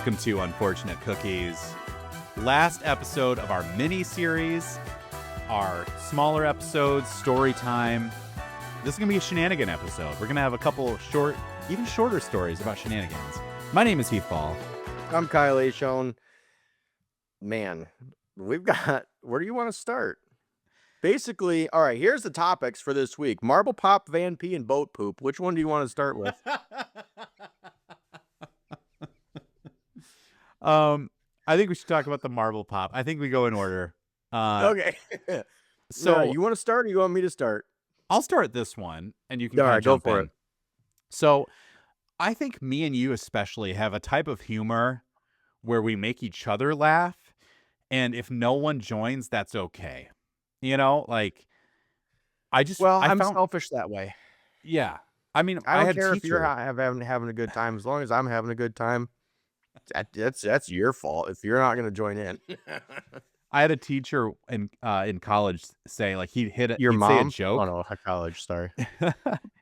Welcome to Unfortunate Cookies. Last episode of our mini-series, our smaller episodes, story time. This is going to be a shenanigan episode. We're going to have a couple short, even shorter stories about shenanigans. My name is Heath Ball. I'm Kyleson. Man, we've got, where do you want to start? Basically, all right, here's the topics for this week. Marble pop, van pee, and boat poop. Which one do you want to start with? I think we should talk about the marble pop. I think we go in order. Okay. So you want to start or you want me to start? I'll start this one, and you can All right, go jump for in. it. So I think me and you especially have a type of humor where we make each other laugh, and if no one joins, that's okay. You know, like I'm selfish that way. Yeah. I mean, I don't had care a if you're teacher. having a good time. As long as I'm having a good time, that's your fault if you're not going to join in. I had a teacher in college say, like, he'd say a joke. Oh no, college. Sorry.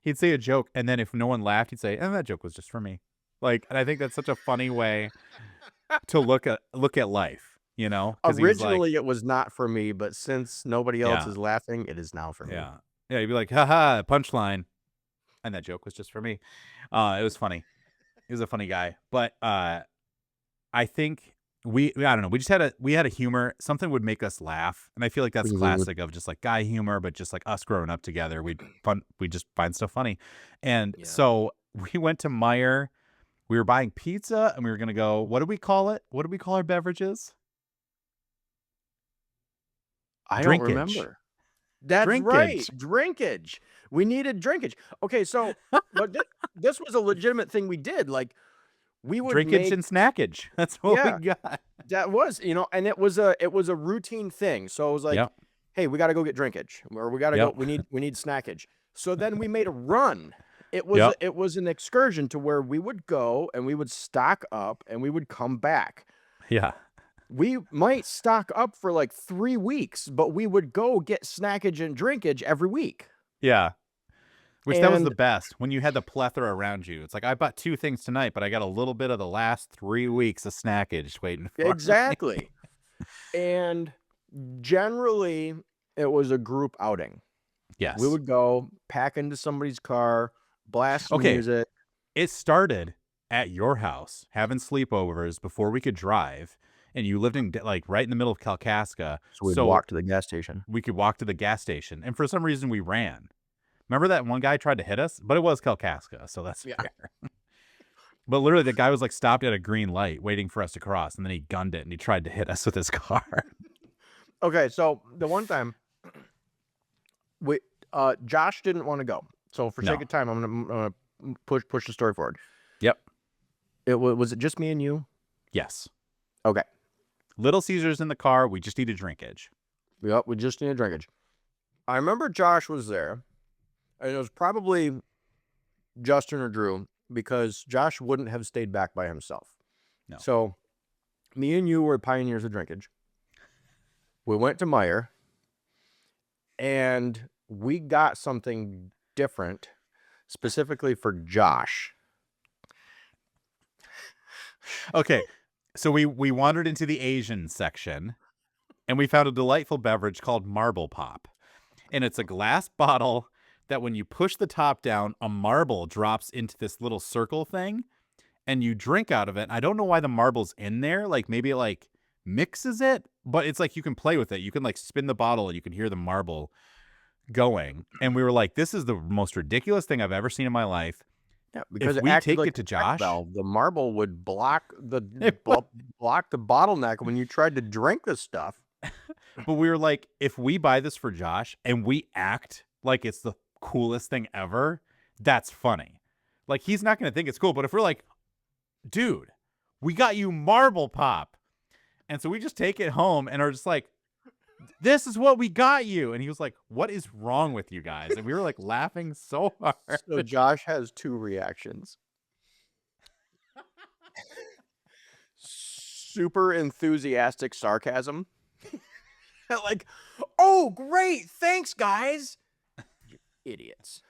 He'd say a joke, and then if no one laughed, he'd say, "And that joke was just for me." Like, and I think that's such a funny way to look at life. You know, Originally, it was not for me, but since nobody else is laughing, it is now for me. Yeah, you'd be like, "Haha, punchline," and that joke was just for me. It was funny. He was a funny guy, but I think I don't know. We had a humor. Something would make us laugh, and I feel like that's classic of just like guy humor, but just like us growing up together, we just find stuff funny. And so we went to Meijer. We were buying pizza, and we were gonna go. What do we call it? What do we call our beverages? I don't remember. That's right. Drinkage. We needed drinkage. Okay, so but this was a legitimate thing we did. Like we would drinkage and snackage. That's what we got. That was, and it was a routine thing. So it was like, hey, we got to go get drinkage, or we got to go. We need snackage. So then we made a run. It was an excursion to where we would go and we would stock up and we would come back. Yeah. We might stock up for like 3 weeks, but we would go get snackage and drinkage every week. Yeah. That was the best when you had the plethora around you. It's like, I bought 2 things tonight, but I got a little bit of the last 3 weeks of snackage waiting for me. Exactly. And generally, it was a group outing. Yes. We would go pack into somebody's car, blast music. It started at your house, having sleepovers before we could drive. And you lived in like right in the middle of Kalkaska. So we'd walk to the gas station. We could walk to the gas station. And for some reason we ran. Remember that one guy tried to hit us? But it was Kalkaska, so that's fair. But literally the guy was like stopped at a green light waiting for us to cross, and then he gunned it and he tried to hit us with his car. Okay, so the one time Josh didn't want to go. So for sake of time, I'm gonna push the story forward. Yep. Was it just me and you? Yes. Okay. Little Caesars in the car. We just needed drinkage. Yep, we just needed drinkage. I remember Josh was there, and it was probably Justin or Drew, because Josh wouldn't have stayed back by himself. No. So me and you were pioneers of drinkage. We went to Meijer, and we got something different specifically for Josh. Okay. So we wandered into the Asian section, and we found a delightful beverage called Marble Pop. And it's a glass bottle that when you push the top down, a marble drops into this little circle thing, and you drink out of it. I don't know why the marble's in there. Like maybe it like mixes it, but it's like you can play with it. You can like spin the bottle and you can hear the marble going. And we were like, this is the most ridiculous thing I've ever seen in my life. Yeah, because if we take it to Josh, the marble would block the bottleneck when you tried to drink the stuff. But we were like, if we buy this for Josh and we act like it's the coolest thing ever, that's funny. Like, he's not going to think it's cool. But if we're like, dude, we got you Marble Pop. And so we just take it home and are just like, this is what we got you. And he was like, what is wrong with you guys? And we were like laughing so hard. So Josh has 2 reactions. Super enthusiastic sarcasm. Like, oh, great. Thanks, guys. You idiots.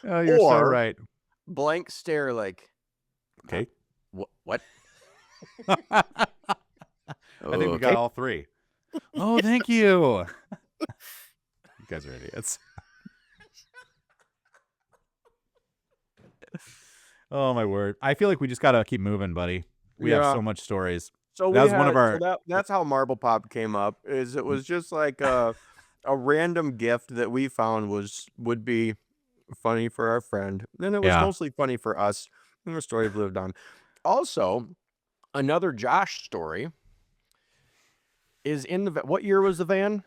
Oh, you're so right. blank stare like, okay. What? I think we got all three. Oh, thank you. You guys are idiots. Oh my word. I feel like we just gotta keep moving, buddy. We have so much stories. So That was one of our that's how Marble Pop came up. It was just like a random gift that we found would be funny for our friend. Then it was mostly funny for us. And the story we've lived on. Also, another Josh story is in the what year was the van?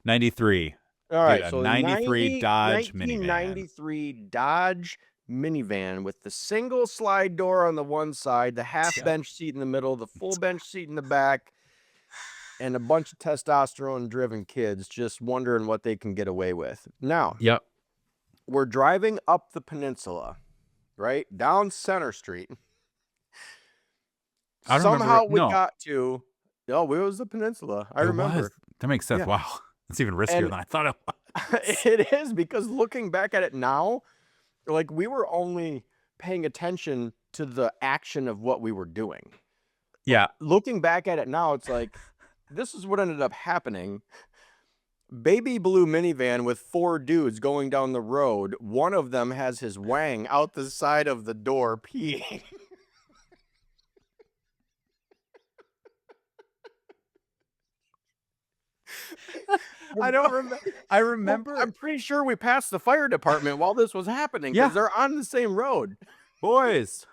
93. All right, Dude, so a 93 Dodge 1993 Dodge minivan with the single slide door on the one side, the half bench seat in the middle, the full bench seat in the back, and a bunch of testosterone-driven kids just wondering what they can get away with. Now, we're driving up the peninsula, right? Down Center Street. I don't Somehow remember. we got to, it was the peninsula. I remember. That makes sense. Yeah. Wow. It's even riskier than I thought it was. It is, because looking back at it now, like, we were only paying attention to the action of what we were doing. Yeah. Looking back at it now, it's like, this is what ended up happening. Baby blue minivan with 4 dudes going down the road. One of them has his wang out the side of the door peeing. I remember. I'm pretty sure we passed the fire department while this was happening, because they're on the same road. Boys.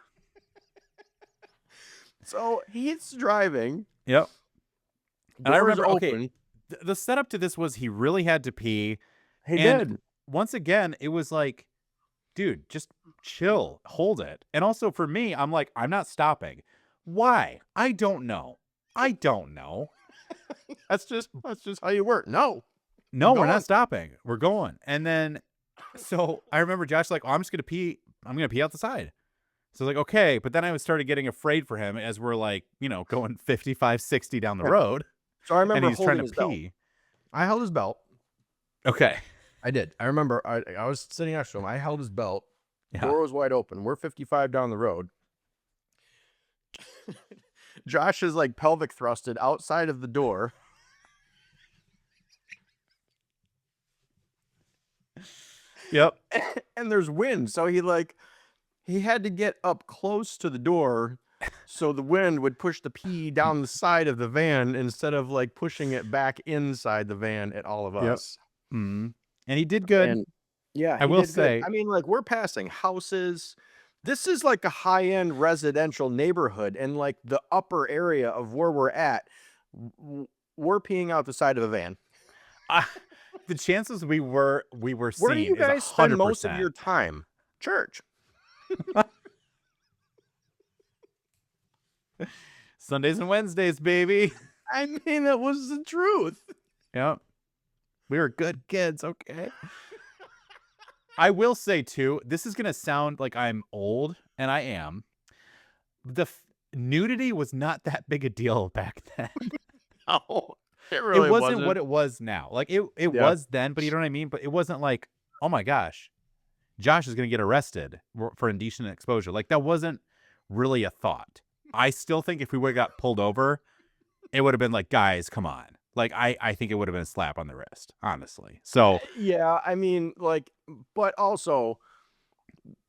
So he's driving. Yep. And I remember, open. The setup to this was he really had to pee. He did. Once again, it was like, dude, just chill, hold it. And also for me, I'm like, I'm not stopping. Why? I don't know. That's just how you work. No, we're not stopping. We're going. And then, so I remember Josh like, oh, I'm gonna pee out the side. So I was like, okay. But then I started getting afraid for him as we're like, going 55, 60 down the road. So I remember and he's trying to pee. Belt. I held his belt. Okay. I did. I remember I was sitting next to him. I held his belt. Yeah. Door was wide open. We're 55 down the road. Josh is like pelvic thrusted outside of the door. Yep. And there's wind. So he had to get up close to the door so the wind would push the pee down the side of the van instead of like pushing it back inside the van at all of us. Mm-hmm. And he did good. And yeah, I will say, I mean, like, we're passing houses. This is like a high-end residential neighborhood, and like the upper area of where we're at, we're peeing out the side of a van. The chances we were seen. Where do you guys spend most of your time? Church. Sundays and Wednesdays, baby. I mean, that was the truth. Yep. We were good kids, okay? I will say, too, this is going to sound like I'm old, and I am. The nudity was not that big a deal back then. No, it really wasn't what it was now. Like, it was then, but you know what I mean? But it wasn't like, oh my gosh, Josh is going to get arrested for indecent exposure. Like, that wasn't really a thought. I still think if we would have got pulled over, it would have been like, guys, come on. Like, I think it would have been a slap on the wrist, honestly. So yeah, I mean, like, but also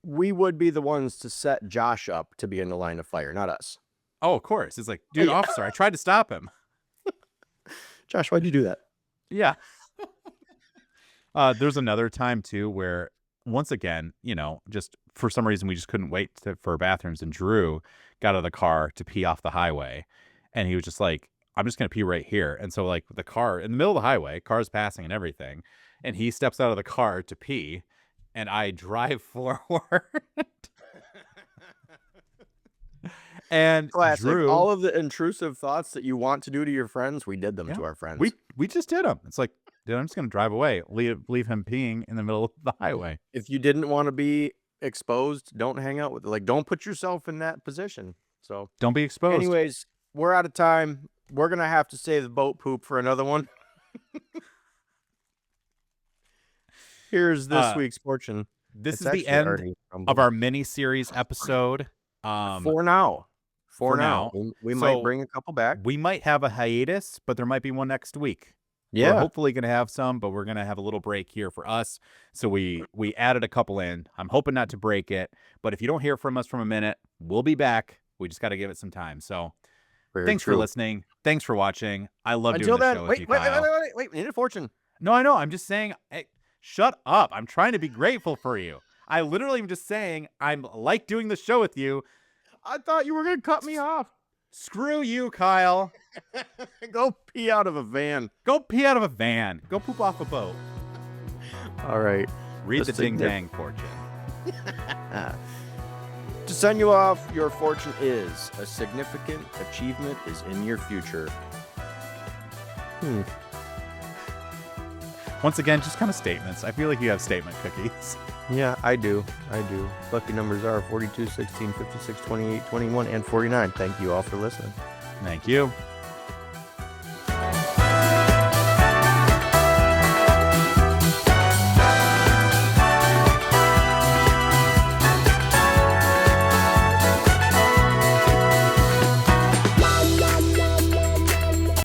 we would be the ones to set Josh up to be in the line of fire, not us. Oh, of course. It's like, dude, officer, I tried to stop him. Josh, why'd you do that? Yeah. There's another time too where, once again, just for some reason we just couldn't wait for bathrooms, and Drew got out of the car to pee off the highway, and he was just like, I'm just going to pee right here. And so, like, the car in the middle of the highway, cars passing and everything, and he steps out of the car to pee, and I drive forward. And classic. Drew, all of the intrusive thoughts that you want to do to your friends, we did them to our friends. We just did them. It's like, dude, I'm just going to drive away, leave him peeing in the middle of the highway. If you didn't want to be exposed, don't hang out with, like, don't put yourself in that position. So don't be exposed. Anyways, we're out of time. We're going to have to save the boat poop for another one. Here's this week's fortune. this is the end of our mini-series episode. For now. We might bring a couple back. We might have a hiatus, but there might be one next week. Yeah. We're hopefully going to have some, but we're going to have a little break here for us. So we added a couple in. I'm hoping not to break it, but if you don't hear from us from a minute, we'll be back. We just got to give it some time. So thanks for listening. Thanks for watching. I love doing the show with you, Kyle. Wait. We need a fortune. No, I know. I'm just saying, shut up. I'm trying to be grateful for you. I literally am just saying I'm like doing the show with you. I thought you were going to cut me off. Screw you, Kyle. Go pee out of a van. Go pee out of a van. Go poop off a boat. All right. Read the ding-dang fortune. To send you off, your fortune is a significant achievement is in your future. Once again, just kind of statements. I feel like you have statement cookies. Yeah, I do. Lucky numbers are 42, 16, 56, 28, 21, and 49. Thank you all for listening. Thank you.